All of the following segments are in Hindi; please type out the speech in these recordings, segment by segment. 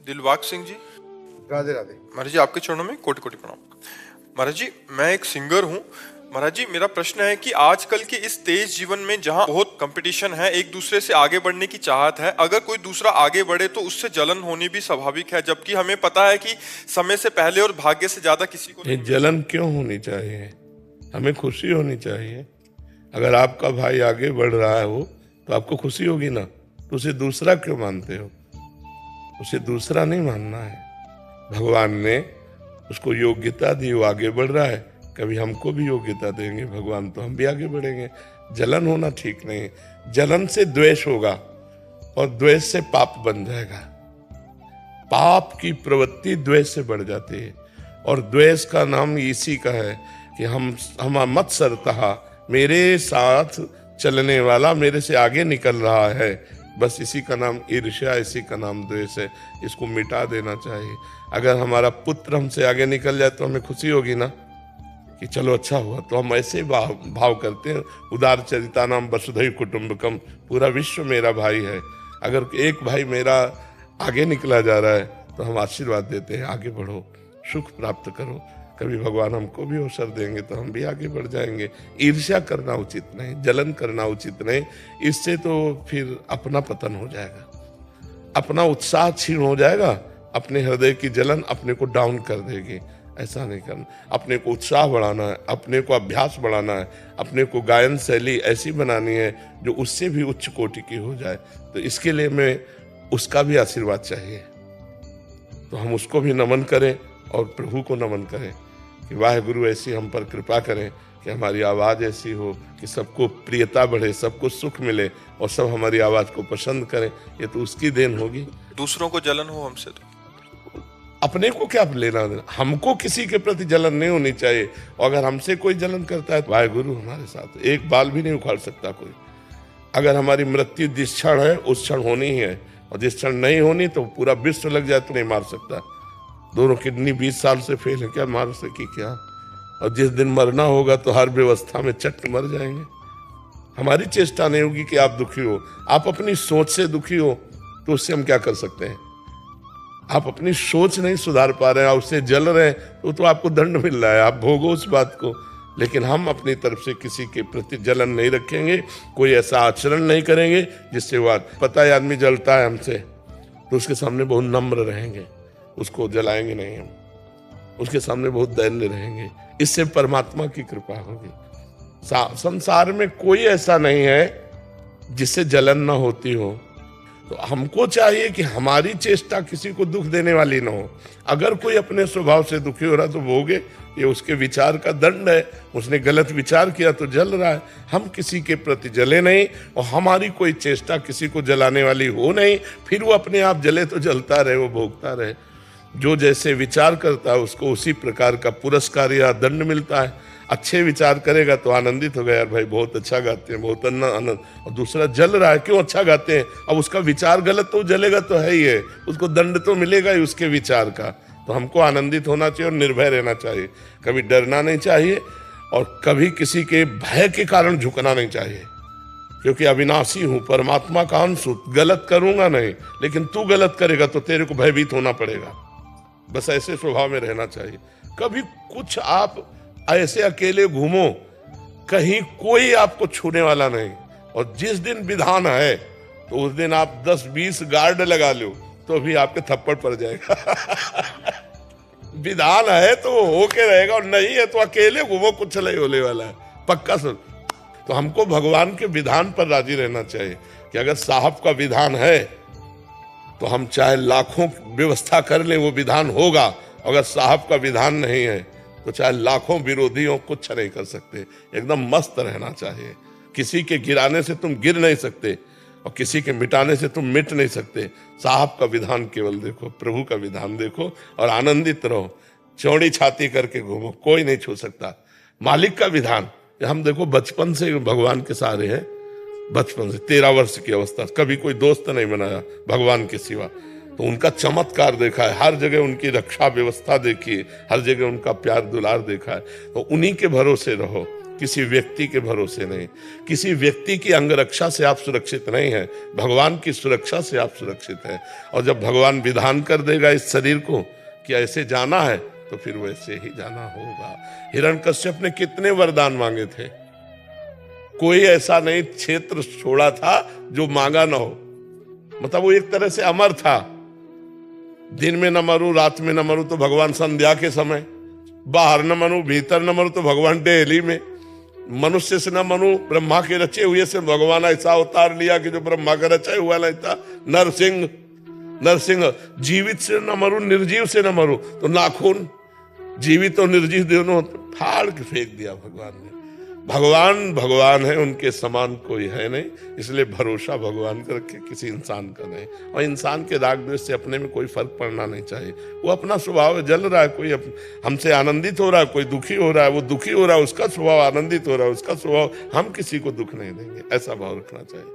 दिलबाग सिंह जी। राधे राधे। महाराज जी आपके चरणों में कोटि कोटि प्रणाम। महाराज जी मैं एक सिंगर हूँ। महाराज जी मेरा प्रश्न है कि आजकल के इस तेज जीवन में जहाँ बहुत कंपटीशन है, एक दूसरे से आगे बढ़ने की चाहत है, अगर कोई दूसरा आगे बढ़े तो उससे जलन होनी भी स्वाभाविक है, जबकि हमें पता है कि समय से पहले और भाग्य से ज्यादा किसी को ये जलन क्यों होनी चाहिए? हमें खुशी होनी चाहिए। अगर आपका भाई आगे बढ़ रहा है हो तो आपको खुशी होगी ना, तो उसे दूसरा क्यों मानते हो? उसे दूसरा नहीं मानना है। भगवान ने उसको योग्यता दी, वो आगे बढ़ रहा है, कभी हमको भी योग्यता देंगे भगवान तो हम भी आगे बढ़ेंगे। जलन होना ठीक नहीं। जलन से द्वेष होगा और द्वेष से पाप बन जाएगा। पाप की प्रवृत्ति द्वेष से बढ़ जाती है और द्वेष का नाम इसी का है कि हम मत सरता, मेरे साथ चलने वाला मेरे से आगे निकल रहा है, बस इसी का नाम ईर्ष्या, इसी का नाम द्वेष है। इसको मिटा देना चाहिए। अगर हमारा पुत्र हमसे आगे निकल जाए तो हमें खुशी होगी ना कि चलो अच्छा हुआ, तो हम ऐसे भाव करते हैं। उदार चरिता नाम वसुधैव कुटुंबकम, पूरा विश्व मेरा भाई है। अगर एक भाई मेरा आगे निकला जा रहा है तो हम आशीर्वाद देते हैं, आगे बढ़ो, सुख प्राप्त करो। कभी भगवान हमको भी अवसर देंगे तो हम भी आगे बढ़ जाएंगे। ईर्ष्या करना उचित नहीं, जलन करना उचित नहीं। इससे तो फिर अपना पतन हो जाएगा, अपना उत्साह क्षीण हो जाएगा, अपने हृदय की जलन अपने को डाउन कर देगी। ऐसा नहीं करना। अपने को उत्साह बढ़ाना है, अपने को अभ्यास बढ़ाना है, अपने को गायन शैली ऐसी बनानी है जो उससे भी उच्च कोटि की हो जाए। तो इसके लिए मैं उसका भी आशीर्वाद चाहिए, तो हम उसको भी नमन करें और प्रभु को नमन करें कि वाहेगुरु ऐसी हम पर कृपा करें कि हमारी आवाज़ ऐसी हो कि सबको प्रियता बढ़े, सबको सुख मिले और सब हमारी आवाज़ को पसंद करें। ये तो उसकी देन होगी। दूसरों को जलन हो हमसे तो अपने को क्या लेना देना? हमको किसी के प्रति जलन नहीं होनी चाहिए। और अगर हमसे कोई जलन करता है तो वाहेगुरु हमारे साथ, एक बाल भी नहीं उखाड़ सकता कोई। अगर हमारी मृत्यु जिस क्षण है उस क्षण होनी ही है, और जिस क्षण नहीं होनी तो पूरा विश्व लग जाए तो नहीं मार सकता। दोनों किडनी 20 साल से फेल है, क्या मार सकी क्या? और जिस दिन मरना होगा तो हर व्यवस्था में चट मर जाएंगे। हमारी चेष्टा नहीं होगी कि आप दुखी हो। आप अपनी सोच से दुखी हो तो उससे हम क्या कर सकते हैं? आप अपनी सोच नहीं सुधार पा रहे हैं, आप उससे जल रहे हैं, तो आपको दंड मिल रहा है, आप भोगो उस बात को। लेकिन हम अपनी तरफ से किसी के प्रति जलन नहीं रखेंगे, कोई ऐसा आचरण नहीं करेंगे जिससे वो पता है आदमी जलता है हमसे तो उसके सामने बहुत नम्र रहेंगे, उसको जलाएंगे नहीं हम, उसके सामने बहुत दैन्य रहेंगे। इससे परमात्मा की कृपा होगी। संसार में कोई ऐसा नहीं है जिससे जलन ना होती हो। तो हमको चाहिए कि हमारी चेष्टा किसी को दुख देने वाली ना हो। अगर कोई अपने स्वभाव से दुखी हो रहा तो भोगे, ये उसके विचार का दंड है। उसने गलत विचार किया तो जल रहा है। हम किसी के प्रति जले नहीं और हमारी कोई चेष्टा किसी को जलाने वाली हो नहीं। फिर वो अपने आप जले तो जलता रहे, वो भोगता रहे। जो जैसे विचार करता है उसको उसी प्रकार का पुरस्कार या दंड मिलता है। अच्छे विचार करेगा तो आनंदित हो गया, यार भाई बहुत अच्छा गाते हैं, बहुत आनंद। और दूसरा जल रहा है, क्यों अच्छा गाते हैं? अब उसका विचार गलत तो जलेगा तो है ही है, उसको दंड तो मिलेगा ही उसके विचार का। तो हमको आनंदित होना चाहिए और निर्भय रहना चाहिए। कभी डरना नहीं चाहिए और कभी किसी के भय के कारण झुकना नहीं चाहिए, क्योंकि अविनाशी हूं, परमात्मा का अंश हूं, गलत करूंगा नहीं। लेकिन तू गलत करेगा तो तेरे को भयभीत होना पड़ेगा। बस ऐसे स्वभाव में रहना चाहिए। कभी कुछ आप ऐसे अकेले घूमो, कहीं कोई आपको छूने वाला नहीं। और जिस दिन विधान है तो उस दिन आप 10-20 गार्ड लगा लो तो भी आपके थप्पड़ पड़ जाएगा। विधान है तो वो होके रहेगा, और नहीं है तो अकेले घूमो, कुछ नहीं होने वाला है, पक्का सुन। तो हमको भगवान के विधान पर राजी रहना चाहिए कि अगर साहब का विधान है तो हम चाहे लाखों व्यवस्था कर लें, वो विधान होगा। अगर साहब का विधान नहीं है तो चाहे लाखों विरोधियों कुछ नहीं कर सकते। एकदम मस्त रहना चाहिए। किसी के गिराने से तुम गिर नहीं सकते और किसी के मिटाने से तुम मिट नहीं सकते। साहब का विधान केवल देखो, प्रभु का विधान देखो और आनंदित रहो। चौड़ी छाती करके घूमो, कोई नहीं छू सकता। मालिक का विधान, हम देखो बचपन से भगवान के सहारे हैं। बचपन से 13 वर्ष की अवस्था कभी कोई दोस्त नहीं बनाया भगवान के सिवा। तो उनका चमत्कार देखा है, हर जगह उनकी रक्षा व्यवस्था देखी है, हर जगह उनका प्यार दुलार देखा है। तो उन्हीं के भरोसे रहो किसी व्यक्ति के भरोसे नहीं, किसी व्यक्ति की अंगरक्षा से आप सुरक्षित नहीं है, भगवान की सुरक्षा से आप सुरक्षित हैं। और जब भगवान विधान कर देगा इस शरीर को कि ऐसे जाना है, तो फिर वैसे ही जाना होगा। हिरण्यकश्यप ने कितने वरदान मांगे थे, कोई ऐसा नहीं क्षेत्र छोड़ा था जो मांगा ना हो। मतलब वो एक तरह से अमर था, दिन में न मरूं रात में न मरूं तो भगवान संध्या के समय, बाहर न मरूं भीतर न मरूं तो भगवान डेली में, मनुष्य से न मरूं ब्रह्मा के रचे हुए से भगवान ऐसा अवतार लिया कि जो ब्रह्मा का रचा हुआ नहीं था, नरसिंह। जीवित से न मरूं निर्जीव से न मरूं तो नाखून जीवित और निर्जीव दोनों फाड़ के फेंक दिया भगवान ने। भगवान है, उनके समान कोई है नहीं, इसलिए भरोसा भगवान का रखे, किसी इंसान का नहीं। और इंसान के राग द्वेष से अपने में कोई फर्क पड़ना नहीं चाहिए। वो अपना स्वभाव जल रहा है, कोई हमसे आनंदित हो रहा है, कोई दुखी हो रहा है, वो दुखी हो रहा है, उसका स्वभाव आनंदित हो रहा है, उसका स्वभाव, हम किसी को दुख नहीं देंगे, ऐसा भाव रखना चाहिए।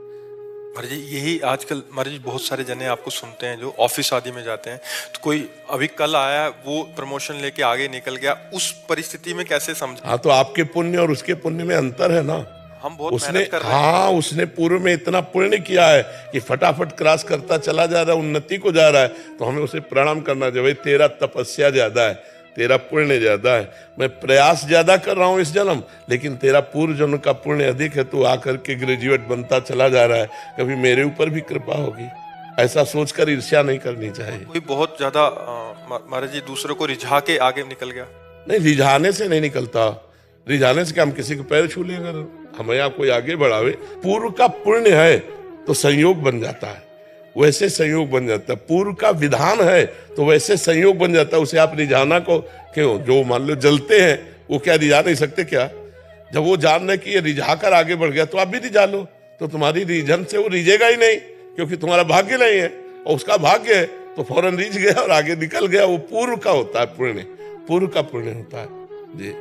महाराज जी यही आजकल महाराज जी बहुत सारे जने आपको सुनते हैं जो ऑफिस आदि में जाते हैं, तो कोई अभी कल आया वो प्रमोशन लेके आगे निकल गया, उस परिस्थिति में कैसे समझ? हाँ, तो आपके पुण्य और उसके पुण्य में अंतर है ना। हम बहुत उसने मेहनत कर रहे हैं। हाँ, उसने पूर्व में इतना पुण्य किया है कि फटाफट क्रॉस करता चला जा रहा है, उन्नति को जा रहा है, तो हमें उसे प्रणाम करना चाहिए। भाई तेरा तपस्या ज्यादा है, तेरा पुण्य ज्यादा है, मैं प्रयास ज्यादा कर रहा हूं इस जन्म, लेकिन तेरा पूर्व जन्म का पुण्य अधिक है, तू आकर के ग्रेजुएट बनता चला जा रहा है, कभी मेरे ऊपर भी कृपा होगी, ऐसा सोचकर ईर्ष्या नहीं करनी चाहिए। कोई बहुत ज्यादा महाराज जी दूसरों को रिझा के आगे निकल गया? नहीं, रिझाने से नहीं निकलता। रिझाने से क्या हम किसी के पैर छू लें? अगर हमें यहाँ कोई आगे बढ़ावे, पूर्व का पुण्य है तो संयोग बन जाता है, वैसे संयोग बन जाता है। पूर्व का विधान है तो वैसे संयोग बन जाता है। उसे आप रिझाना को क्यों? जो मान लो जलते हैं वो क्या रिझा नहीं सकते क्या? जब वो जान रहे कि ये रिझा कर आगे बढ़ गया तो आप भी रिझा लो, तो तुम्हारी रीझन से वो रिझेगा ही नहीं, क्योंकि तुम्हारा भाग्य नहीं है और उसका भाग्य है, तो फौरन रिझ गया और आगे निकल गया। वो पूर्व का होता है पुण्य, पूर्व का पुण्य होता है जी।